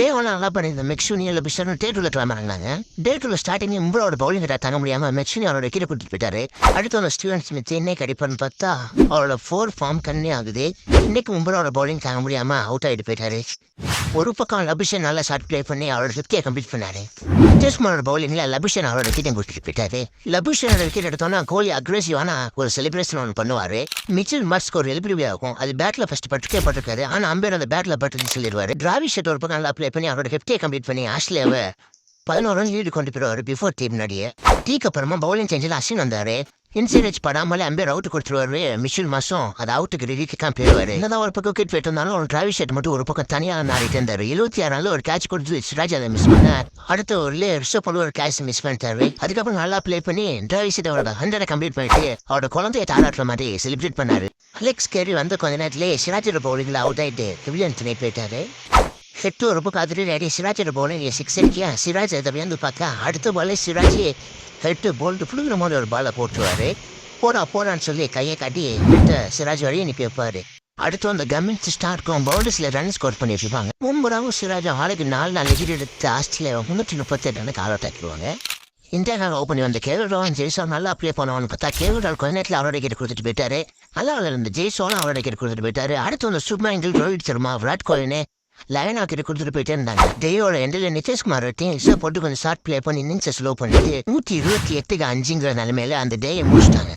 டே ஒன்று நல்லா பண்ணியிருந்த மெக்ஷூனி இல்லை பிஷர்னு டே டூவில் கிளம்புறாங்க. டே டூவில் ஸ்டார்டிங் இம்பரோட பவுலிங் கிட்ட தாங்க முடியாமல் மெக்ஷூனி அவரோட கீழே கொடுத்துட்டு போயிட்டாரு. அடுத்து அந்த ஸ்டீவன் ஸ்மித் என்ன கிடைப்பான்னு பார்த்தா அவரோட 4 ஃபார்ம் கண்ணே ஆகுது. இன்னைக்கு இம்பரோட பவுலிங் தாங்க முடியாமல் அவுட் ஆகிட்டு போயிட்டாரு. ஒரு பக்கம் லபிஷன் நல்லா ஷார்ட் ப்ளே பண்ணி அவரோட 50 கம்ப்ளீட் பண்ணாரு. நிதிஷ்குமாரோட பவுலிங்ல லபிஷன் அவரோட விக்கெட்டை கொடுத்துட்டு போயிட்டாரு. லபிஷனோட விக்கெட் எடுத்தோன்னா கோலி அக்ரெசிவான ஒரு செலிப்ரேஷன் ஒன்று பண்ணுவாரு. மிச்சில் மார்க்ஸ்க்கு ஒரு எலிபிரிவி ஆகும். அது பேட்ல ஃபர்ஸ்ட் பட்டுருக்காரு. ஆனால் அம்பேர் அந்த பேட்ல பட்டுன்னு சொல்லிடுவாரு. டிராவிஷ் ஷெட் ஒரு பக்கம் நல்லா ப்ளே பண்ணி அவரோட 50 கம்ப்ளீட் பண்ணி ஆஸ்திரேலியாவை 11 ரன் லீடு கொண்டு போயிடுவாரு பிஃபோர் டீம் முன்னாடியே. டீக்கு அப்புறமா பவுலிங் சேஞ்சில் அஸ்வின் வந்தாரு. இன்சைட் படாமலே அம்பேர் அவுட் கொடுத்துருவாரு. மிஷில் மாசம் அது அவுட்டுக்கு ரிலீஃப்காக போயிடுவாரு. என்னதான் ஒரு பக்கம் விக்கெட் போயிட்டு இருந்தாலும் ஒரு டிராவிஷ் ஷெட் மட்டும் ஒரு பக்கம் தனியாக நாடிட்டு இருந்தாரு. 76 ரன்ல ஒரு கேட்ச் கொடுத்து சிராஜ் அதை மிஸ் பண்ணார். அடுத்த ஒரு ரிஷப் பண்ணி ஒரு கேட்ச் மிஸ் பண்ணிட்டாரு. அதுக்கப்புறம் நல்லா ப்ளே பண்ணி டிராவிஷ் ஷெட் அவரோட 100 கம்ப்ளீட் பண்ணிட்டு அவரோட குழந்தைய தாராட்டுற மாதிரி செலிப்ரேட் பண்ணாரு. அலெக்ஸ் கேரி வந்து கொஞ்ச நேரத்திலே சிராஜோட பவுலிங்ல அவுட் ஆயிட்டு வில்லியன் துணை போயிட்டாரு. ஹெட்டு ஒரு பக்கம் அதிரி ரெடி. சிராஜோட பவுலிங் 6 அடிக்கியா சிராஜ் அதை வந்து பார்த்தா அடுத்த பாலே சிராஜ் ஹெட்டு போல்ட்டு புழுகிற மாதிரி ஒரு பாலை போட்டுருவாரு. போடான்னு சொல்லி கையை காட்டி சிராஜ் வழியை நிற்க வைப்பாரு. அடுத்து அந்த கவர்மெண்ட் ஸ்டார்க்கும் பவுண்டர்ஸ்ல ரன் ஸ்கோர் பண்ணிட்டு இருப்பாங்க. முன்புறாவும் சிராஜ் ஆளுக்கு 4 விக்கெட் எடுத்து ஆஸ்திரேலியா 338 ரனுக்கு ஆல் அவுட் ஆக்கிடுவாங்க. இந்தியாவுக்காக ஓப்பன் பண்ணி வந்த கேவல் ஜெய்சோ நல்லா ப்ளே பண்ணுவான்னு பார்த்தா கேவல் கொஞ்ச நேரத்தில் அவரோட விக்கெட் கொடுத்துட்டு போயிட்டாரு. நல்லா இருந்த ஜெய்சோனும் அவரோட விக்கெட் கொடுத்துட்டு போயிட்டாரு. அடுத்து வந்து சுப்மன் கில், ரோஹித் சர்மா, விராட் கோலினே லயனா கிட்ட கொடுத்துட்டு போயிட்டே இருந்தாங்க. டேயோட எண்டில் நிதிஷ்குமார் போட்டு கொஞ்சம் ஷார்ட் ப்ளே பண்ணி இன்னிங்ஸை ஸ்லோ பண்ணிட்டு 128க்கு 5ங்கிற நிலைமையில அந்த டேயை முடிச்சிட்டாங்க.